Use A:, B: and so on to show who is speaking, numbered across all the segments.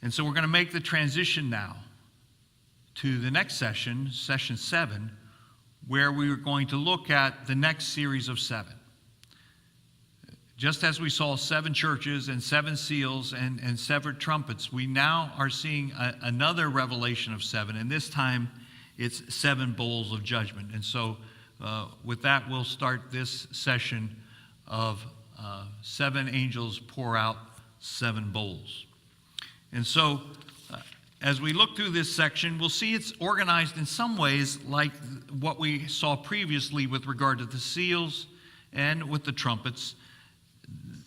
A: And so we're going to make the transition now to the next session, session 7, where we are going to look at the next series of 7. Just as we saw 7 churches and 7 seals and 7 trumpets, we now are seeing another revelation of 7, and this time it's 7 bowls of judgment. And so with that, we'll start this session of 7 angels pour out 7 bowls. And so as we look through this section, we'll see it's organized in some ways like what we saw previously with regard to the seals and with the trumpets.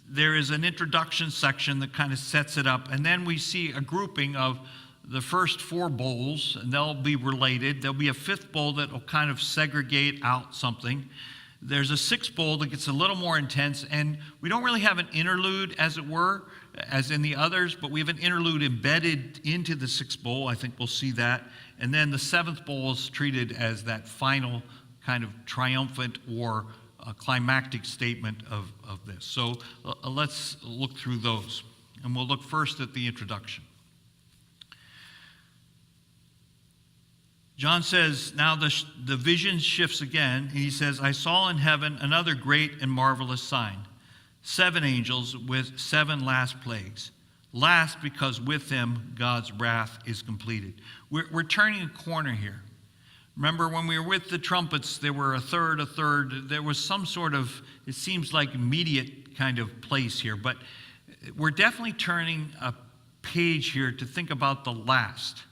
A: There is an introduction section that kind of sets it up, and then we see a grouping of the first 4 bowls, and they'll be related. There'll be a 5th bowl that will kind of segregate out something. There's a 6th bowl that gets a little more intense, and we don't really have an interlude, as it were, as in the others, but we have an interlude embedded into the 6th bowl. I think we'll see that. And then the 7th bowl is treated as that final kind of triumphant or climactic statement of this. So let's look through those. And we'll look first at the introduction. John says, now the vision shifts again. He says, I saw in heaven another great and marvelous sign. 7 angels with 7 last plagues. Last because with them God's wrath is completed. We're turning a corner here. Remember when we were with the trumpets, there were a third. There was some sort of, it seems like immediate kind of place here. But we're definitely turning a page here to think about the last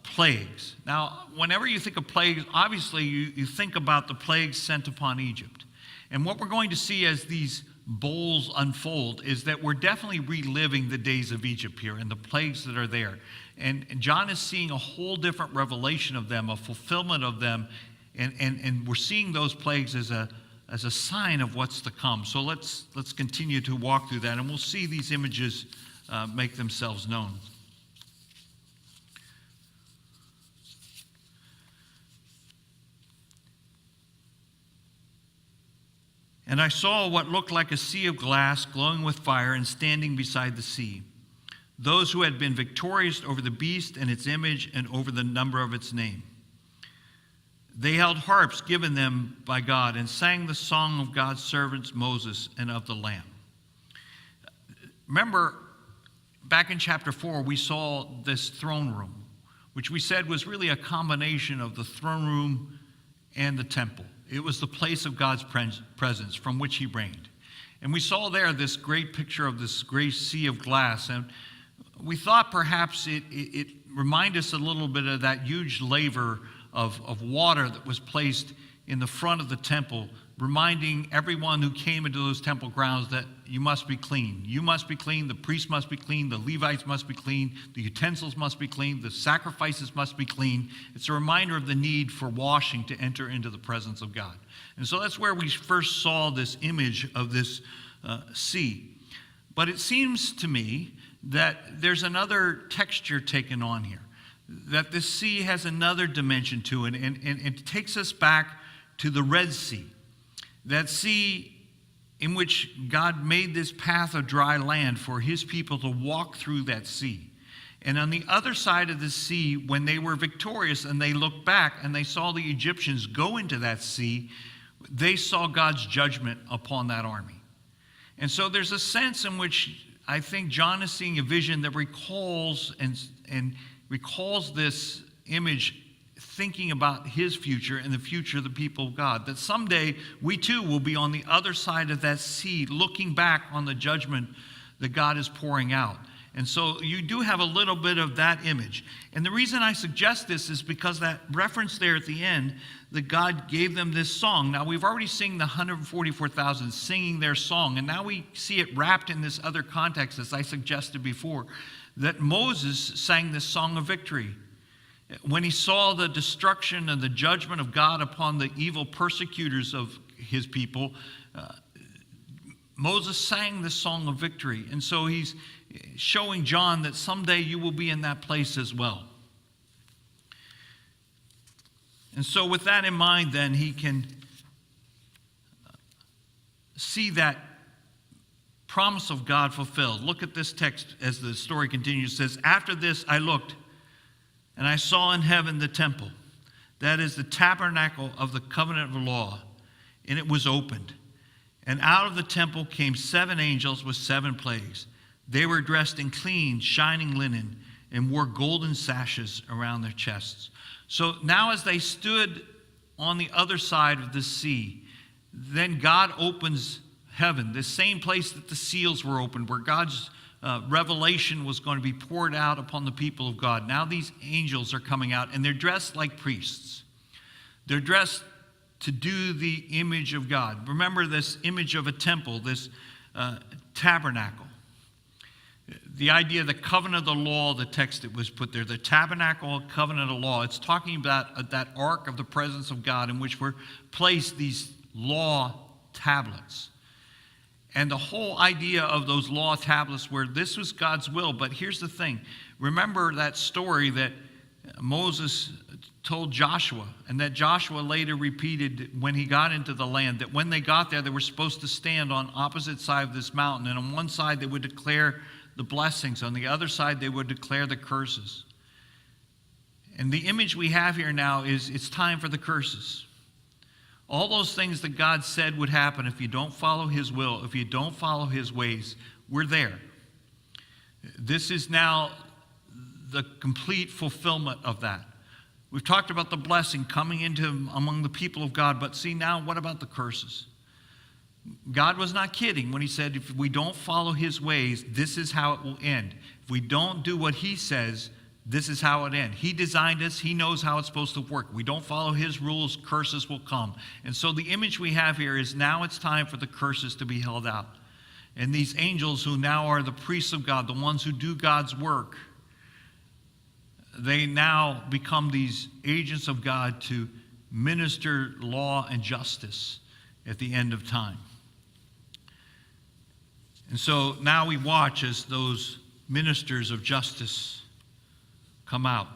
A: plagues. Now, whenever you think of plagues, obviously you think about the plagues sent upon Egypt. And what we're going to see as these bowls unfold is that we're definitely reliving the days of Egypt here and the plagues that are there. And John is seeing a whole different revelation of them, a fulfillment of them, and we're seeing those plagues as a sign of what's to come. So let's continue to walk through that, and we'll see these images make themselves known. And I saw what looked like a sea of glass glowing with fire and standing beside the sea. Those who had been victorious over the beast and its image and over the number of its name. They held harps given them by God and sang the song of God's servants Moses and of the Lamb. Remember, back in chapter 4, we saw this throne room, which we said was really a combination of the throne room and the temple. It was the place of God's presence from which he reigned. And we saw there this great picture of this great sea of glass. And we thought perhaps it reminded us a little bit of that huge laver of water that was placed in the front of the temple, reminding everyone who came into those temple grounds that you must be clean. You must be clean, the priests must be clean, the Levites must be clean, the utensils must be clean, the sacrifices must be clean. It's a reminder of the need for washing to enter into the presence of God. And so that's where we first saw this image of this sea. But it seems to me that there's another texture taken on here, that this sea has another dimension to it, and it takes us back to the Red Sea. That sea in which God made this path of dry land for his people to walk through that sea. And on the other side of the sea, when they were victorious and they looked back and they saw the Egyptians go into that sea, they saw God's judgment upon that army. And so there's a sense in which I think John is seeing a vision that recalls this image, thinking about his future and the future of the people of God, that someday we too will be on the other side of that sea, looking back on the judgment that God is pouring out. And so you do have a little bit of that image. And the reason I suggest this is because that reference there at the end, that God gave them this song. Now, we've already seen the 144,000 singing their song, and now we see it wrapped in this other context, as I suggested before, that Moses sang this song of victory. When he saw the destruction and the judgment of God upon the evil persecutors of his people, Moses sang this song of victory. And so he's showing John that someday you will be in that place as well. And so with that in mind, then, he can see that promise of God fulfilled. Look at this text as the story continues. It says, "After this I looked, and I saw in heaven the temple, that is the tabernacle of the covenant of the law, and it was opened. And out of the temple came 7 angels with 7 plagues. They were dressed in clean, shining linen, and wore golden sashes around their chests." So now as they stood on the other side of the sea, then God opens heaven, the same place that the seals were opened, where God's revelation was going to be poured out upon the people of God. Now these angels are coming out, and they're dressed like priests. They're dressed to do the image of God. Remember this image of a temple, this tabernacle. The idea of the covenant of the law, the text that was put there, the tabernacle, covenant of the law, it's talking about that ark of the presence of God in which were placed these law tablets. And the whole idea of those law tablets were this was God's will. But here's the thing. Remember that story that Moses told Joshua, and that Joshua later repeated when he got into the land, that when they got there, they were supposed to stand on opposite side of this mountain. And on one side, they would declare the blessings. On the other side, they would declare the curses. And the image we have here now is it's time for the curses. All those things that God said would happen if you don't follow his will, if you don't follow his ways, we're there. This is now the complete fulfillment of that. We've talked about the blessing coming into among the people of God, but see now, what about the curses? God was not kidding when he said, if we don't follow his ways, this is how it will end. If we don't do what he says, this is how it ends. He designed us. He knows how it's supposed to work. We don't follow his rules, curses will come. And so the image we have here is now it's time for the curses to be held out. And these angels who now are the priests of God, the ones who do God's work, they now become these agents of God to minister law and justice at the end of time. And so now we watch as those ministers of justice come out.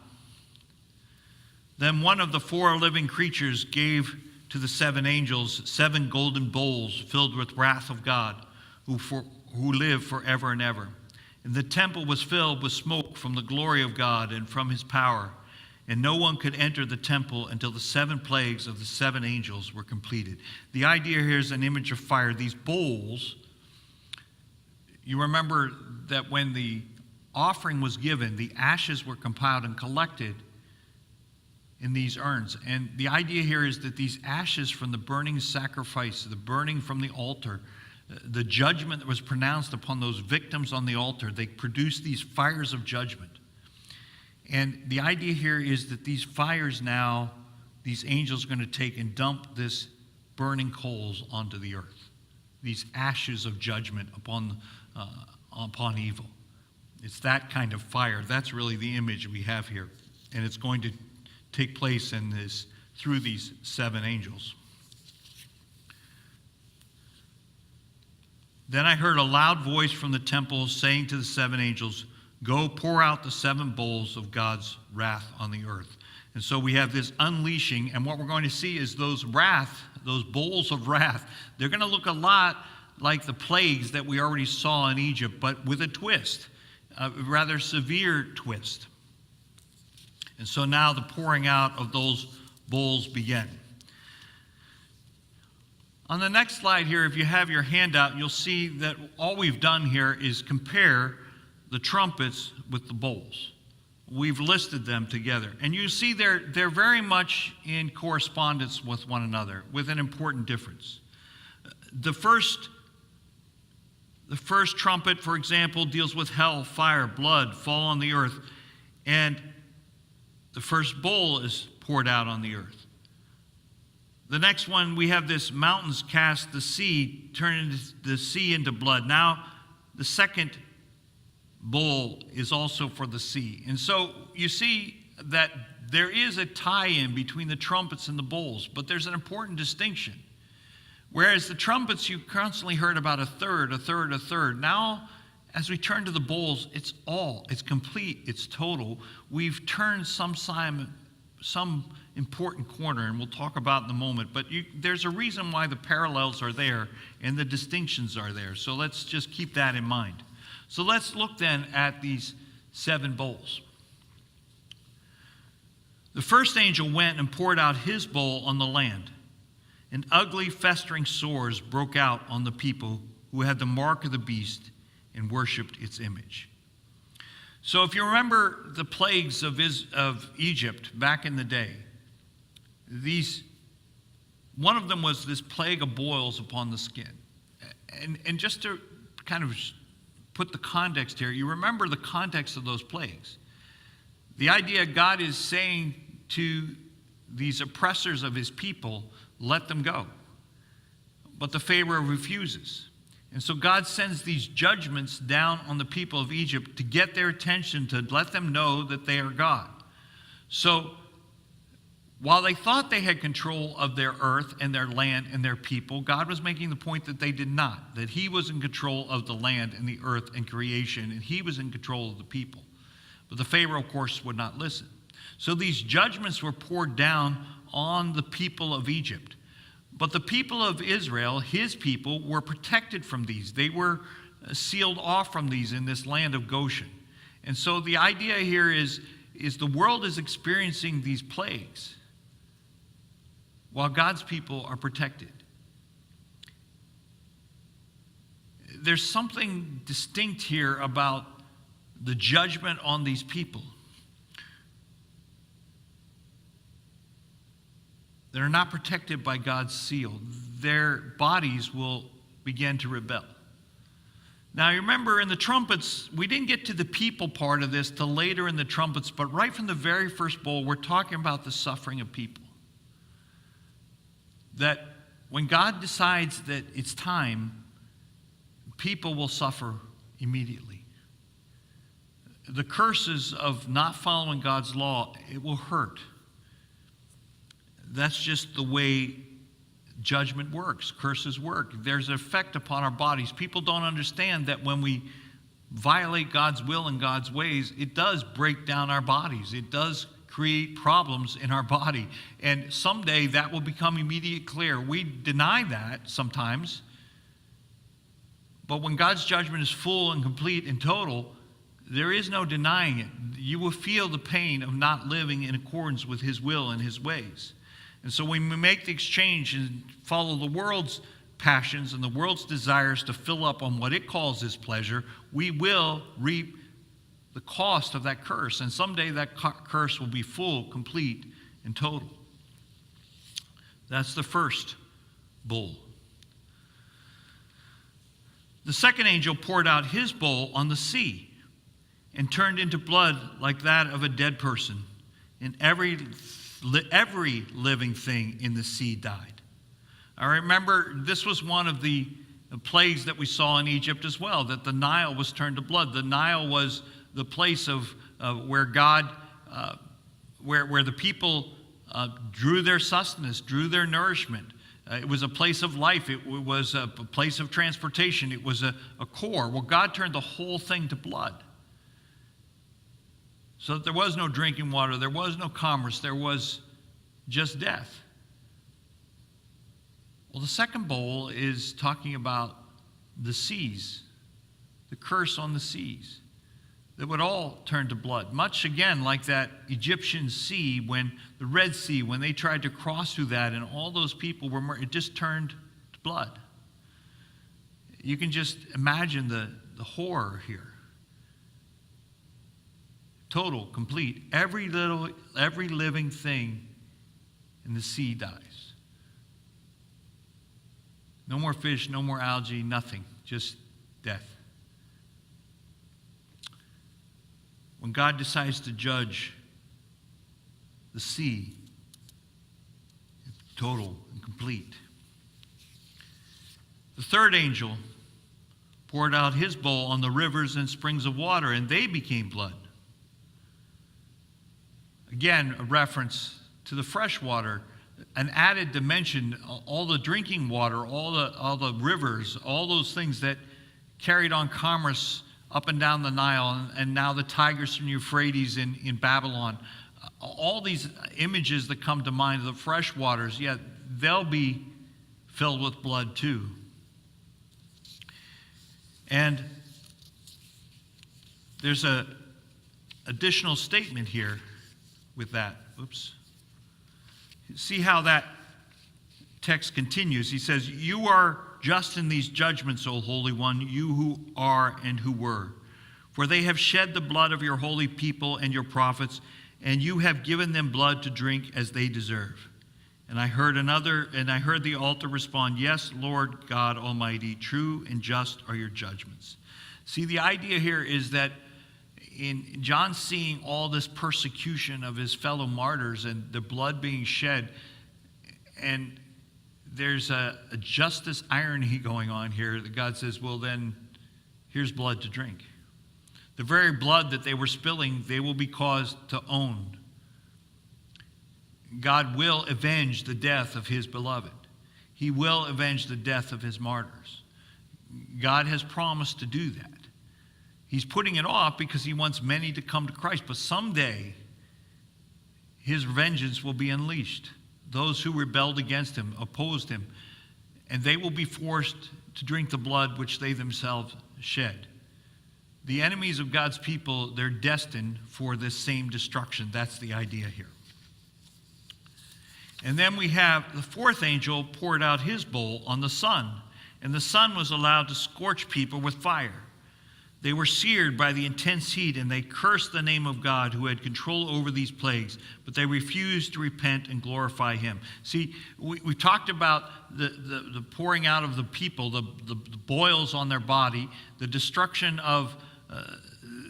A: Then one of the 4 living creatures gave to the 7 angels 7 golden bowls filled with wrath of God, who live forever and ever. And the temple was filled with smoke from the glory of God and from his power. And no one could enter the temple until the 7 plagues of the 7 angels were completed. The idea here is an image of fire. These bowls, you remember that when the offering was given, the ashes were compiled and collected in these urns. And the idea here is that these ashes from the burning sacrifice, the burning from the altar, the judgment that was pronounced upon those victims on the altar, they produced these fires of judgment. And the idea here is that these fires now, these angels are going to take and dump this burning coals onto the earth. These ashes of judgment upon evil. It's that kind of fire. That's really the image we have here. And it's going to take place in this through these 7 angels. Then I heard a loud voice from the temple saying to the 7 angels, "Go pour out the 7 bowls of God's wrath on the earth." And so we have this unleashing, and what we're going to see is those bowls of wrath, they're going to look a lot like the plagues that we already saw in Egypt, but with a twist, a rather severe twist. And so now the pouring out of those bowls begin. On the next slide here, if you have your handout, you'll see that all we've done here is compare the trumpets with the bowls. We've listed them together. And you see they're very much in correspondence with one another, with an important difference. The first trumpet, for example, deals with hell, fire, blood, fall on the earth. And the first bowl is poured out on the earth. The next one, we have this mountains cast the sea, turn the sea into blood. Now, the second bowl is also for the sea. And so you see that there is a tie-in between the trumpets and the bowls, but there's an important distinction. Whereas the trumpets, you constantly heard about a third, a third, a third. Now, as we turn to the bowls, it's complete, it's total. We've turned some important corner, and we'll talk about in a moment. But there's a reason why the parallels are there and the distinctions are there. So let's just keep that in mind. So let's look then at these 7 bowls. The first angel went and poured out his bowl on the land, and ugly, festering sores broke out on the people who had the mark of the beast and worshipped its image. So if you remember the plagues of Egypt back in the day, one of them was this plague of boils upon the skin. And just to kind of put the context here, you remember the context of those plagues. The idea God is saying to these oppressors of his people, let them go. But the Pharaoh refuses. And so God sends these judgments down on the people of Egypt to get their attention, to let them know that they are God. So while they thought they had control of their earth and their land and their people, God was making the point that they did not, that he was in control of the land and the earth and creation, and he was in control of the people. But the Pharaoh, of course, would not listen. So these judgments were poured down on the people of Egypt. But the people of Israel, his people, were protected from these. They were sealed off from these in this land of Goshen. And so the idea here is the world is experiencing these plagues while God's people are protected. There's something distinct here about the judgment on these people. They're not protected by God's seal. Their bodies will begin to rebel. Now, you remember in the trumpets, we didn't get to the people part of this till later in the trumpets, but right from the very first bowl, we're talking about the suffering of people. That when God decides that it's time, people will suffer immediately. The curses of not following God's law, it will hurt. That's just the way judgment works, curses work. There's an effect upon our bodies. People don't understand that when we violate God's will and God's ways, it does break down our bodies. It does create problems in our body. And someday that will become immediately clear. We deny that sometimes. But when God's judgment is full and complete and total, there is no denying it. You will feel the pain of not living in accordance with his will and his ways. And so when we make the exchange and follow the world's passions and the world's desires to fill up on what it calls his pleasure, we will reap the cost of that curse. And someday that curse will be full, complete, and total. That's the first bowl. The second angel poured out his bowl on the sea and turned into blood like that of a dead person, and every living thing in the sea died. I remember this was one of the plagues that we saw in Egypt as well, that the Nile was turned to blood. The Nile was the place of where God, where the people drew their sustenance, drew their nourishment. It was a place of life. It was a place of transportation. It was a core. Well, God turned the whole thing to blood. So that there was no drinking water, there was no commerce, there was just death. Well, the second bowl is talking about the seas, the curse on the seas, that would all turn to blood. Much again like that Egyptian sea, when the Red Sea, when they tried to cross through that and all those people were, it just turned to blood. You can just imagine the horror here. Total, complete. Every living thing in the sea dies. No more fish, no more algae, nothing. Just death. When God decides to judge the sea, it's total and complete. The third angel poured out his bowl on the rivers and springs of water, and they became blood. Again, a reference to the fresh water, an added dimension, all the drinking water, all the rivers, all those things that carried on commerce up and down the Nile, and now the Tigris and Euphrates in Babylon. all these images that come to mind, the fresh waters, yeah, they'll be filled with blood too. And there's a additional statement here with that. Oops. See how that text continues. He says, "You are just in these judgments, O Holy One, you who are and who were. For they have shed the blood of your holy people and your prophets, and you have given them blood to drink as they deserve." And I heard the altar respond, "Yes, Lord God Almighty, true and just are your judgments." See, the idea here is that in John seeing all this persecution of his fellow martyrs and the blood being shed, and there's a justice irony going on here that God says, well, then here's blood to drink. The very blood that they were spilling, they will be caused to own. God will avenge the death of his beloved. He will avenge the death of his martyrs. God has promised to do that. He's putting it off because he wants many to come to Christ. But someday, his vengeance will be unleashed. Those who rebelled against him, opposed him, and they will be forced to drink the blood which they themselves shed. The enemies of God's people, they're destined for this same destruction. That's the idea here. And then we have the fourth angel poured out his bowl on the sun, and the sun was allowed to scorch people with fire. They were seared by the intense heat, and they cursed the name of God who had control over these plagues, but they refused to repent and glorify him. See, we talked about the pouring out of the people, the boils on their body, the destruction of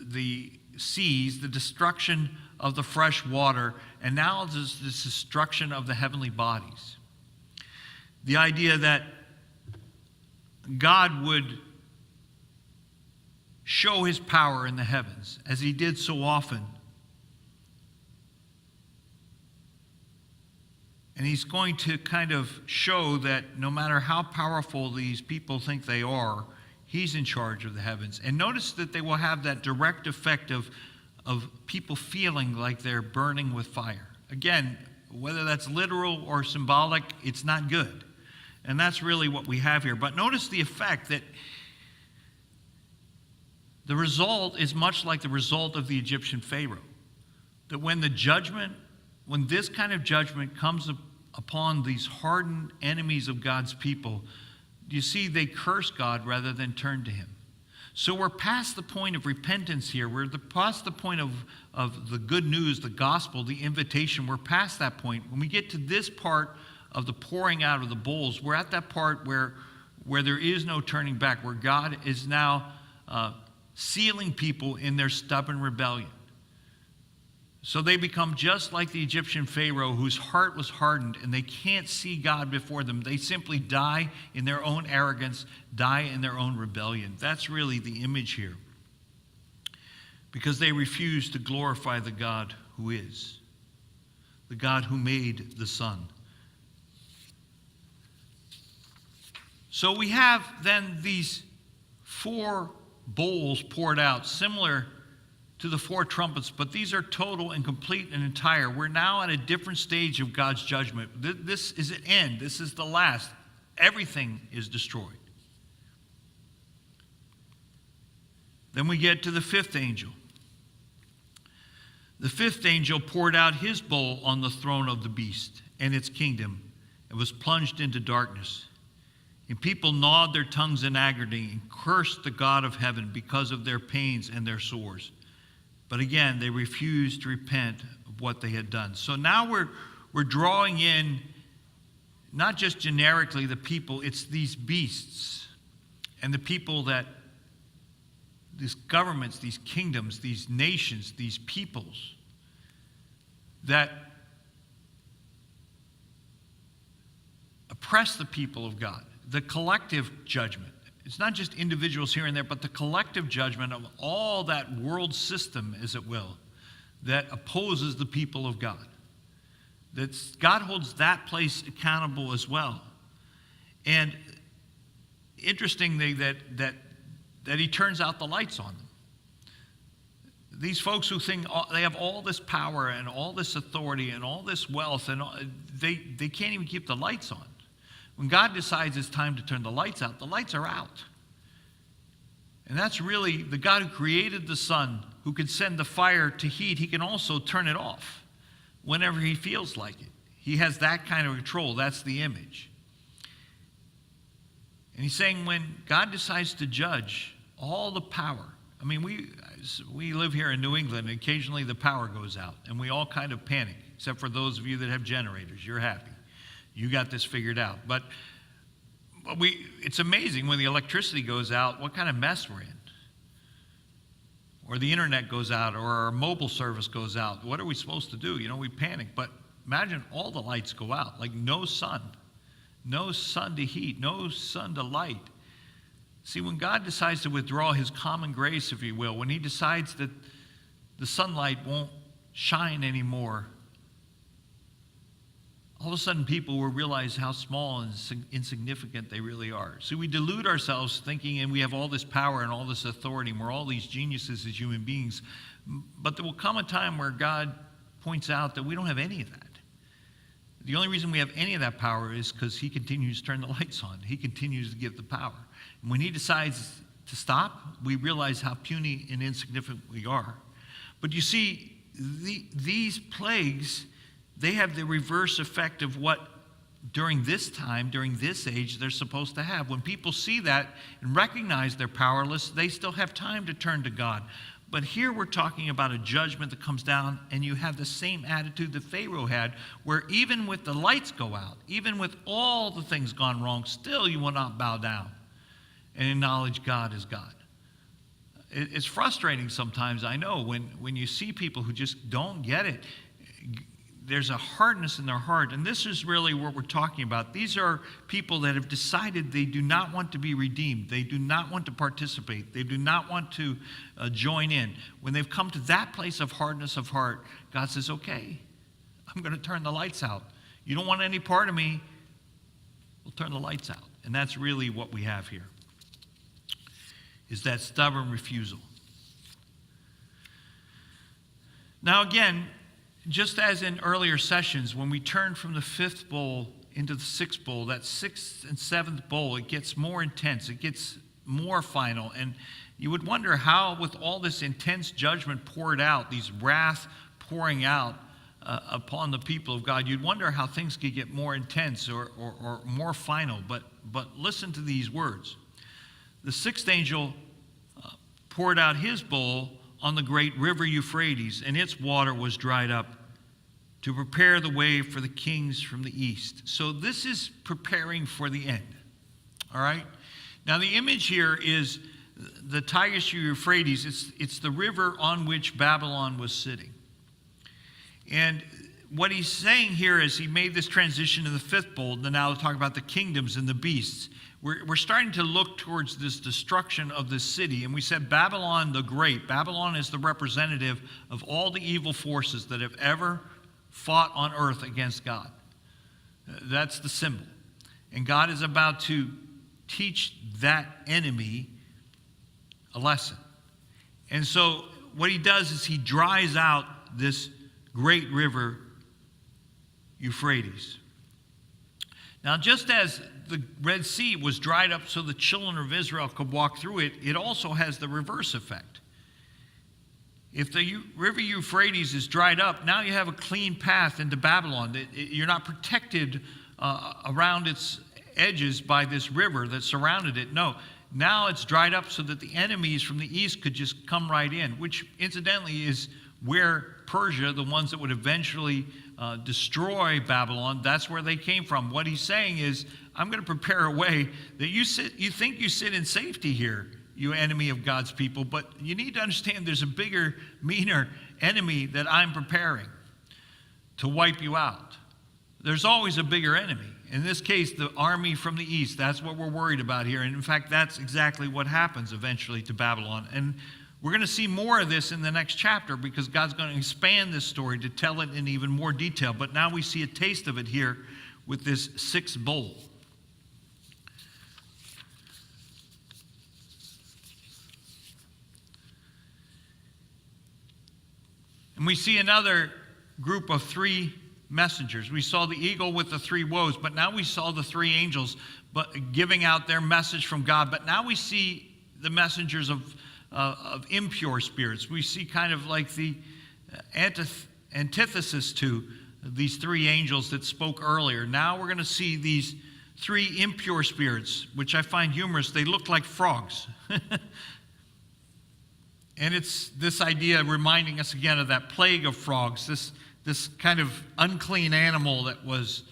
A: the seas, the destruction of the fresh water, and now this destruction of the heavenly bodies. The idea that God would show his power in the heavens, as he did so often. And he's going to kind of show that no matter how powerful these people think they are, he's in charge of the heavens. And notice that they will have that direct effect of people feeling like they're burning with fire. Again, whether that's literal or symbolic, it's not good. And that's really what we have here. But notice the effect that the result is much like the result of the Egyptian Pharaoh. That when this kind of judgment comes upon these hardened enemies of God's people, you see they curse God rather than turn to him. So we're past the point of repentance here. We're past the point of the good news, the gospel, the invitation. We're past that point. When we get to this part of the pouring out of the bowls, we're at that part where there is no turning back, where God is now sealing people in their stubborn rebellion. So they become just like the Egyptian Pharaoh, whose heart was hardened, and they can't see God before them. They simply die in their own arrogance, die in their own rebellion. That's really the image here. Because they refuse to glorify the God who is, the God who made the sun. So we have then these four bowls poured out, similar to the four trumpets, but these are total and complete and entire. We're now at a different stage of God's judgment. This is an end. This is the last. Everything is destroyed. Then we get to the fifth angel. The fifth angel poured out his bowl on the throne of the beast and its kingdom and was plunged into darkness. And people gnawed their tongues in agony and cursed the God of heaven because of their pains and their sores. But again, they refused to repent of what they had done. So now we're drawing in not just generically the people, it's these beasts and the people that, these governments, these kingdoms, these nations, these peoples that oppress the people of God. The collective judgment. It's not just individuals here and there, but the collective judgment of all that world system, as it will, that opposes the people of God. God holds that place accountable as well. And interestingly, that he turns out the lights on them. these folks who think they have all this power and all this authority and all this wealth, and they can't even keep the lights on. When God decides it's time to turn the lights out, the lights are out. And that's really the God who created the sun, who can send the fire to heat. He can also turn it off whenever he feels like it. He has that kind of control. That's the image. And he's saying when God decides to judge all the power, I mean, we live here in New England, and occasionally the power goes out, and we all kind of panic, except for those of you that have generators. You're happy. You got this figured out. But it's amazing when the electricity goes out, what kind of mess we're in. Or the internet goes out, or our mobile service goes out. What are we supposed to do? We panic. But imagine all the lights go out, like no sun to heat, no sun to light. See, when God decides to withdraw his common grace, if you will, when he decides that the sunlight won't shine anymore, all of a sudden people will realize how small and insignificant they really are. See, we delude ourselves thinking and we have all this power and all this authority and we're all these geniuses as human beings. But there will come a time where God points out that we don't have any of that. The only reason we have any of that power is because he continues to turn the lights on. He continues to give the power. And when he decides to stop, we realize how puny and insignificant we are. But you see, these plagues, they have the reverse effect of what during this time, during this age, they're supposed to have. When people see that and recognize they're powerless, they still have time to turn to God. But here we're talking about a judgment that comes down, and you have the same attitude that Pharaoh had, where even with the lights go out, even with all the things gone wrong, still you will not bow down and acknowledge God as God. It's frustrating sometimes, I know, when you see people who just don't get it. There's a hardness in their heart, and this is really what we're talking about. These are people that have decided they do not want to be redeemed. They do not want to participate. They do not want to join in. When they've come to that place of hardness of heart, God says, okay, I'm going to turn the lights out. You don't want any part of me? We'll turn the lights out. And that's really what we have here, is that stubborn refusal. Now again, just as in earlier sessions, when we turn from the fifth bowl into the sixth bowl, that sixth and seventh bowl, it gets more intense, it gets more final. And you would wonder how, with all this intense judgment poured out, these wrath pouring out upon the people of God, you'd wonder how things could get more intense or more final. But listen to these words. The sixth angel poured out his bowl on the great river Euphrates, and its water was dried up to prepare the way for the kings from the east. So this is preparing for the end. All right? Now the image here is the Tigris Euphrates. It's the river on which Babylon was sitting. And what he's saying here is he made this transition in the fifth bowl, and now to talk about the kingdoms and the beasts. We're starting to look towards this destruction of this city. And we said Babylon the Great. Babylon is the representative of all the evil forces that have ever fought on earth against God. That's the symbol. And God is about to teach that enemy a lesson. And so what he does is he dries out this great river Euphrates. Now, just as the Red Sea was dried up so the children of Israel could walk through it, it also has the reverse effect. If the river Euphrates is dried up, now you have a clean path into Babylon. You're not protected around its edges by this river that surrounded it. No, now it's dried up so that the enemies from the east could just come right in, which incidentally is where Persia, the ones that would eventually destroy Babylon, that's where they came from. What he's saying is, I'm going to prepare a way that you think you sit in safety here, you enemy of God's people, but you need to understand there's a bigger, meaner enemy that I'm preparing to wipe you out. There's always a bigger enemy. In this case, the army from the east. That's what we're worried about here. And in fact, that's exactly what happens eventually to Babylon. And we're going to see more of this in the next chapter because God's going to expand this story to tell it in even more detail. But now we see a taste of it here with this sixth bowl. And we see another group of three messengers. We saw the eagle with the three woes, but now we saw the three angels giving out their message from God. But now we see the messengers of impure spirits. We see kind of like the antithesis to these three angels that spoke earlier. Now we're going to see these three impure spirits, which I find humorous. They look like frogs. And it's this idea reminding us again of that plague of frogs, this kind of unclean animal that was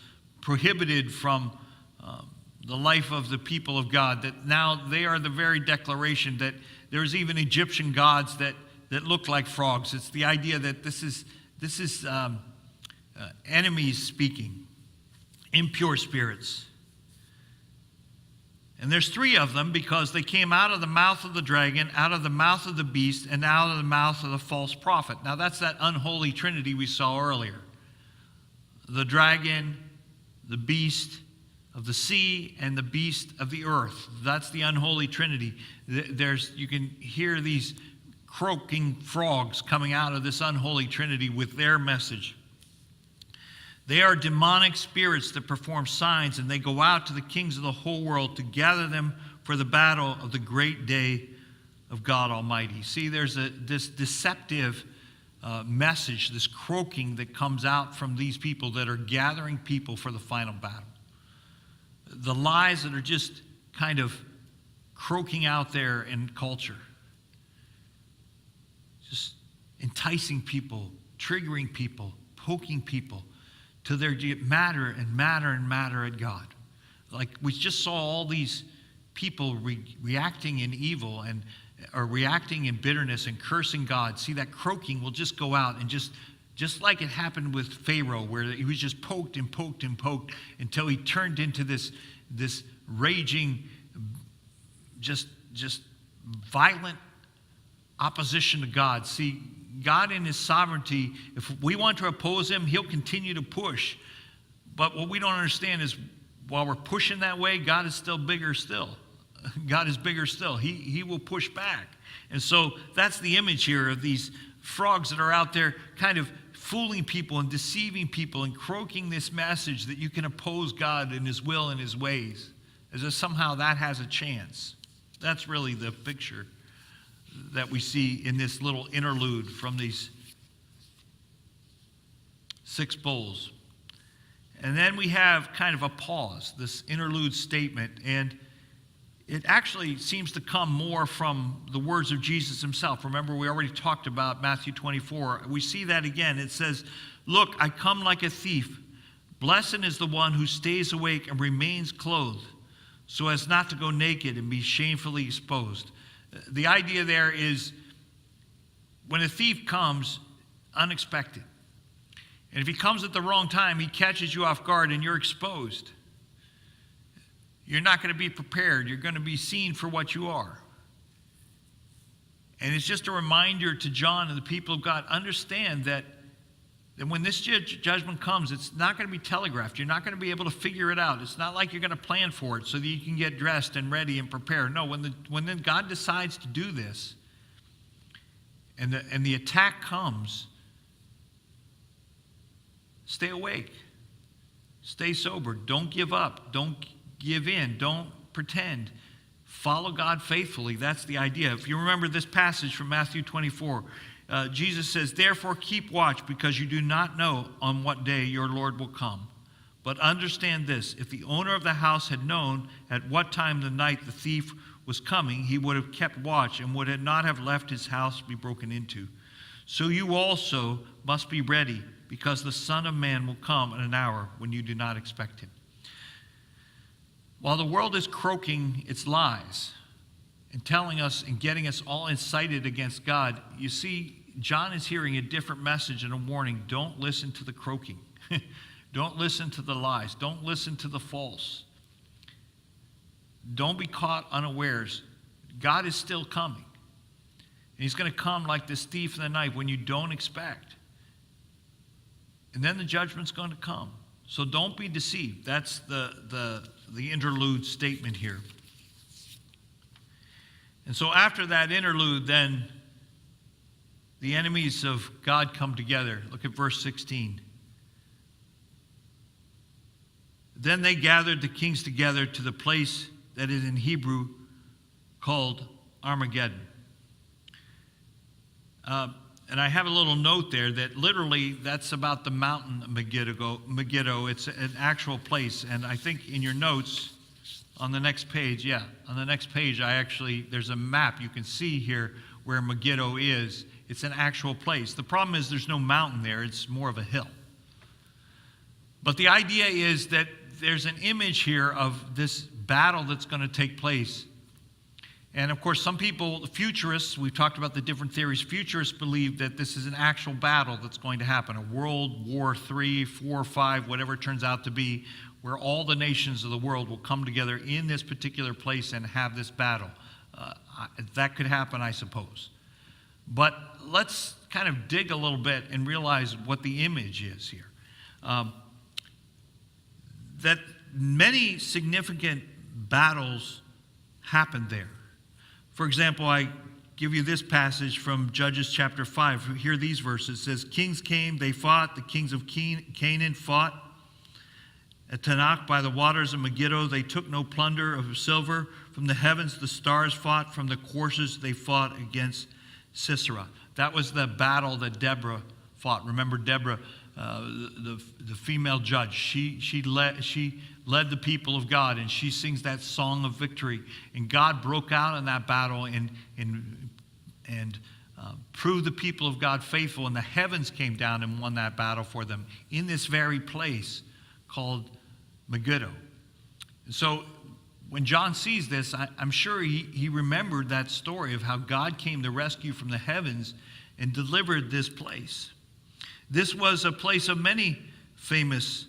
A: prohibited from the life of the people of God, that now they are the very declaration that there's even Egyptian gods that look like frogs. It's the idea that this is enemies speaking, impure spirits. And there's three of them because they came out of the mouth of the dragon, out of the mouth of the beast, and out of the mouth of the false prophet. Now that's that unholy trinity we saw earlier. The dragon, the beast of the sea, and the beast of the earth. That's the unholy trinity. You can hear these croaking frogs coming out of this unholy trinity with their message. They are demonic spirits that perform signs, and they go out to the kings of the whole world to gather them for the battle of the great day of God Almighty. See, there's this deceptive message, this croaking that comes out from these people that are gathering people for the final battle. The lies that are just kind of croaking out there in culture. Just enticing people, triggering people, poking people till they get madder and madder and madder at God. Like we just saw all these people reacting in evil or reacting in bitterness and cursing God. See, that croaking will just go out and just like it happened with Pharaoh, where he was just poked and poked and poked until he turned into this raging, just violent opposition to God. See, God in his sovereignty, if we want to oppose him, he'll continue to push. But what we don't understand is while we're pushing that way, God is still bigger still. God is bigger still. He will push back. And so that's the image here of these frogs that are out there kind of fooling people and deceiving people and croaking this message that you can oppose God and his will and his ways, as if somehow that has a chance. That's really the picture that we see in this little interlude from these 6 bowls. And then we have kind of a pause, this interlude statement, and it actually seems to come more from the words of Jesus himself. Remember, we already talked about Matthew 24. We see that again. It says, "Look, I come like a thief. Blessed is the one who stays awake and remains clothed, so as not to go naked and be shamefully exposed." The idea there is when a thief comes, unexpected. And if he comes at the wrong time, he catches you off guard and you're exposed. You're not going to be prepared. You're going to be seen for what you are. And it's just a reminder to John and the people of God, understand that when this judgment comes, it's not going to be telegraphed. You're not going to be able to figure it out. It's not like you're going to plan for it so that you can get dressed and ready and prepare. No, when then God decides to do this, and the attack comes, stay awake. Stay sober. Don't give up. Don't give in. Don't pretend. Follow God faithfully. That's the idea. If you remember this passage from Matthew 24, Jesus says, "Therefore keep watch, because you do not know on what day your Lord will come. But understand this, if the owner of the house had known at what time of the night the thief was coming, he would have kept watch and would not have left his house to be broken into. So you also must be ready, because the Son of Man will come in an hour when you do not expect him." While the world is croaking its lies and telling us and getting us all incited against God, you see, John is hearing a different message and a warning. Don't listen to the croaking. Don't listen to the lies. Don't listen to the false. Don't be caught unawares. God is still coming. And he's going to come like this thief in the night when you don't expect. And then the judgment's going to come. So don't be deceived. That's the interlude statement here. And so after that interlude, then the enemies of God come together. Look at verse 16. Then they gathered the kings together to the place that is in Hebrew called Armageddon. And I have a little note there that literally that's about the mountain Megiddo. It's an actual place. And I think in your notes on the next page, there's a map you can see here where Megiddo is. It's an actual place. The problem is there's no mountain there. It's more of a hill. But the idea is that there's an image here of this battle that's going to take place. And of course, some people, futurists, we've talked about the different theories, futurists believe that this is an actual battle that's going to happen, a World War III, 4, 5, whatever it turns out to be, where all the nations of the world will come together in this particular place and have this battle. That could happen, I suppose. But let's kind of dig a little bit and realize what the image is here. That many significant battles happened there. For example, I give you this passage from Judges chapter 5. Hear these verses. It says, kings came, they fought. The kings of Canaan fought. At Tanakh by the waters of Megiddo, they took no plunder of silver. From the heavens the stars fought. From the courses they fought against Sisera. That was the battle that Deborah fought. Remember Deborah, the female judge. She led the people of God, and she sings that song of victory. And God broke out in that battle and proved the people of God faithful. And the heavens came down and won that battle for them in this very place called Megiddo. And so when John sees this, I'm sure he remembered that story of how God came to rescue from the heavens and delivered this place. This was a place of many famous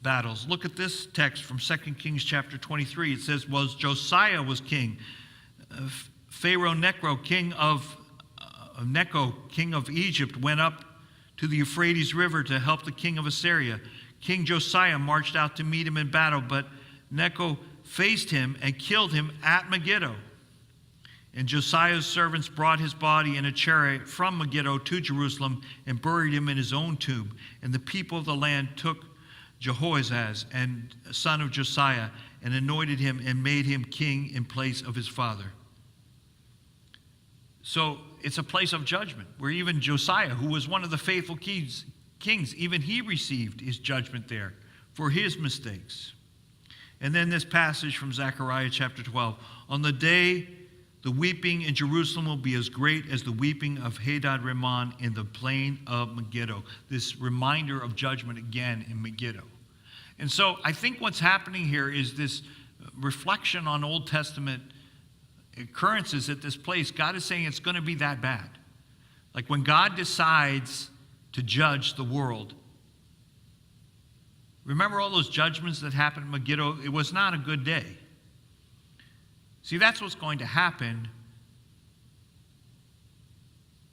A: battles. Look at this text from 2 Kings chapter 23. It says, Josiah was king. Pharaoh Necho, king of Egypt, went up to the Euphrates River to help the king of Assyria. King Josiah marched out to meet him in battle, but Necho faced him and killed him at Megiddo. And Josiah's servants brought his body in a chariot from Megiddo to Jerusalem and buried him in his own tomb. And the people of the land took Jehoahaz, and son of Josiah, and anointed him and made him king in place of his father. So it's a place of judgment where even Josiah, who was one of the faithful kings, even he received his judgment there for his mistakes. And then this passage from Zechariah chapter 12. On the day the weeping in Jerusalem will be as great as the weeping of Hadad Rimmon in the plain of Megiddo. This reminder of judgment again in Megiddo. And so I think what's happening here is this reflection on Old Testament occurrences at this place. God is saying it's going to be that bad. Like when God decides to judge the world. Remember all those judgments that happened in Megiddo? It was not a good day. See, that's what's going to happen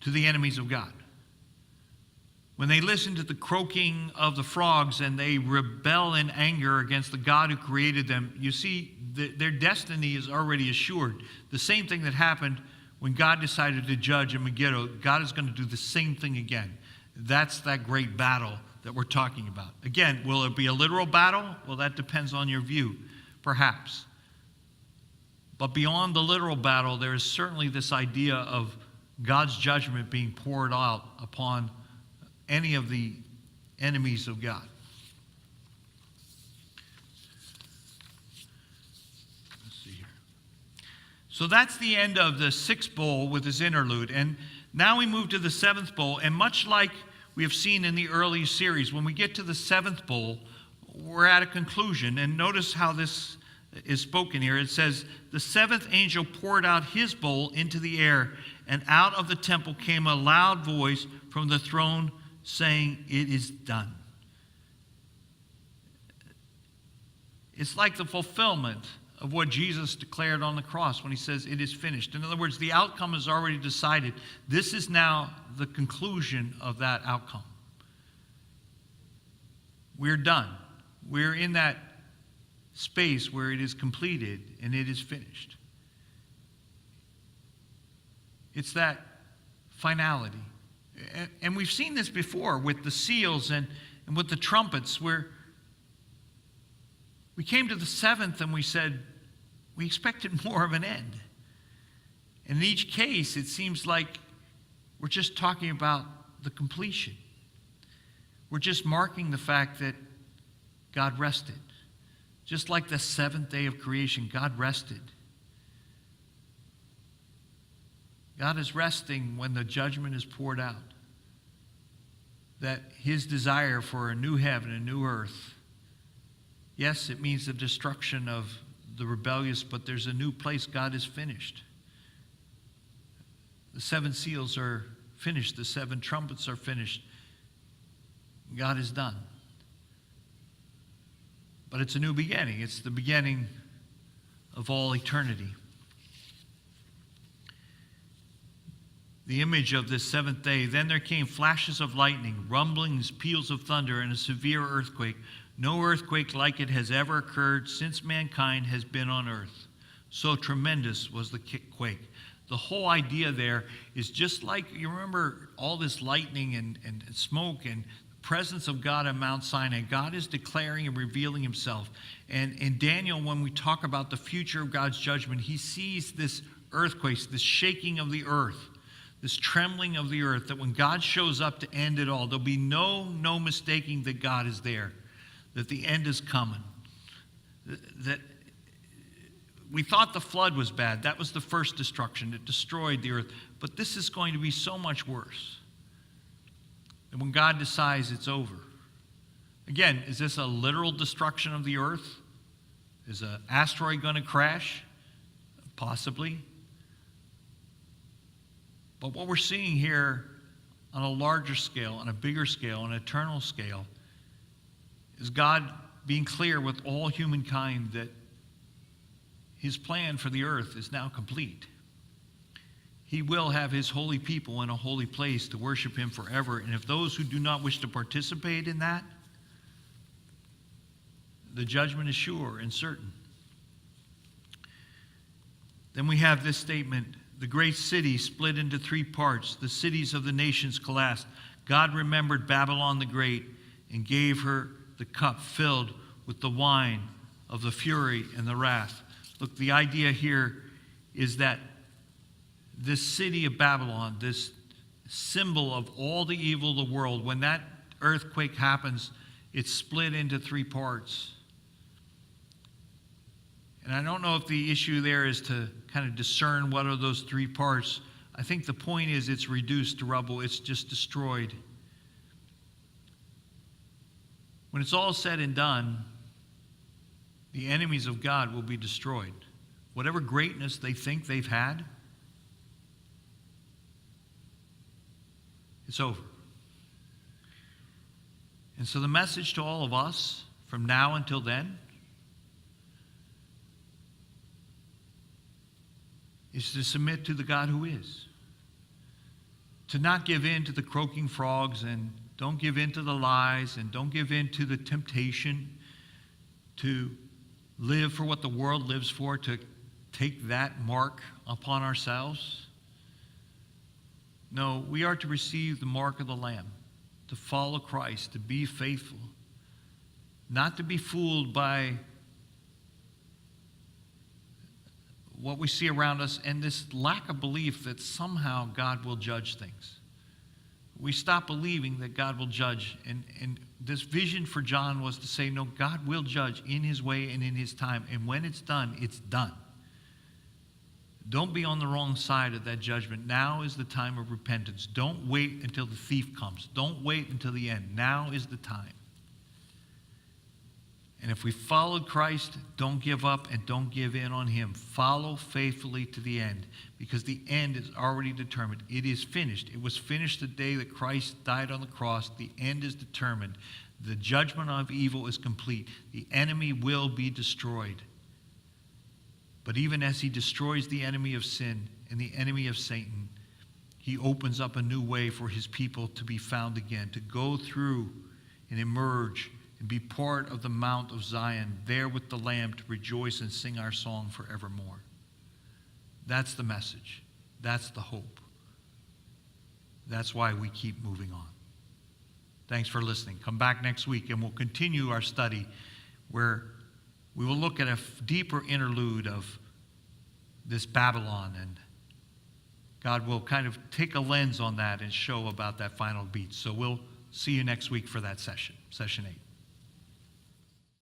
A: to the enemies of God. When they listen to the croaking of the frogs and they rebel in anger against the God who created them, you see, their destiny is already assured. The same thing that happened when God decided to judge in Megiddo, God is going to do the same thing again. That's that great battle that we're talking about. Again, will it be a literal battle? Well, that depends on your view, perhaps. But beyond the literal battle, there is certainly this idea of God's judgment being poured out upon any of the enemies of God. Let's see here. So that's the end of the sixth bowl with his interlude. And now we move to the seventh bowl. And much like we have seen in the early series, when we get to the seventh bowl, we're at a conclusion. And notice how this is spoken here. It says, the seventh angel poured out his bowl into the air, and out of the temple came a loud voice from the throne saying, it is done. It's like the fulfillment of what Jesus declared on the cross when he says, it is finished. In other words, the outcome is already decided. This is now the conclusion of that outcome. We're done. We're in that space where it is completed and it is finished. It's that finality. And we've seen this before with the seals and with the trumpets, where we came to the seventh and we said, we expected more of an end. And in each case, it seems like we're just talking about the completion. We're just marking the fact that God rested. Just like the seventh day of creation, God rested. God is resting when the judgment is poured out. That his desire for a new heaven, a new earth, yes, it means the destruction of the rebellious, but there's a new place. God is finished. The seven seals are finished. The seven trumpets are finished. God is done. But it's a new beginning. It's the beginning of all eternity. The image of this seventh day, then there came flashes of lightning, rumblings, peals of thunder, and a severe earthquake. No earthquake like it has ever occurred since mankind has been on earth. So tremendous was the quake. The whole idea there is just like, you remember all this lightning and smoke and presence of God on Mount Sinai. God is declaring and revealing himself. And in Daniel, when we talk about the future of God's judgment, he sees this earthquake, this shaking of the earth, this trembling of the earth, that when God shows up to end it all, there'll be no mistaking that God is there, that the end is coming. That we thought the flood was bad. That was the first destruction. It destroyed the earth. But this is going to be so much worse. And when God decides it's over. Again, is this a literal destruction of the earth? Is an asteroid going to crash? Possibly. But what we're seeing here on a larger scale, on a bigger scale, on an eternal scale, is God being clear with all humankind that his plan for the earth is now complete. He will have his holy people in a holy place to worship him forever. And if those who do not wish to participate in that, the judgment is sure and certain. Then we have this statement: the great city split into three parts. The cities of the nations collapsed. God remembered Babylon the Great and gave her the cup filled with the wine of the fury and the wrath. Look, the idea here is that this city of Babylon, this symbol of all the evil of the world, when that earthquake happens, it's split into three parts. And I don't know if the issue there is to kind of discern what are those three parts. I think the point is it's reduced to rubble. It's just destroyed. When it's all said and done, the enemies of God will be destroyed. Whatever greatness they think they've had, it's over. And so the message to all of us from now until then is to submit to the God who is. To not give in to the croaking frogs, and don't give in to the lies, and don't give in to the temptation to live for what the world lives for, to take that mark upon ourselves. No, we are to receive the mark of the Lamb, to follow Christ, to be faithful, not to be fooled by what we see around us and this lack of belief that somehow God will judge things. We stop believing that God will judge. And this vision for John was to say, no, God will judge in his way and in his time. And when it's done, it's done. Don't be on the wrong side of that judgment. Now is the time of repentance. Don't wait until the thief comes. Don't wait until the end. Now is the time. And if we followed Christ, don't give up and don't give in on him. Follow faithfully to the end, because the end is already determined. It is finished. It was finished the day that Christ died on the cross. The end is determined. The judgment of evil is complete. The enemy will be destroyed. But even as he destroys the enemy of sin and the enemy of Satan, he opens up a new way for his people to be found again, to go through and emerge and be part of the Mount of Zion, there with the Lamb, to rejoice and sing our song forevermore. That's the message. That's the hope. That's why we keep moving on. Thanks for listening. Come back next week and we'll continue our study where we will look at a deeper interlude of this Babylon, and God will kind of take a lens on that and show about that final beat. So we'll see you next week for that session 8.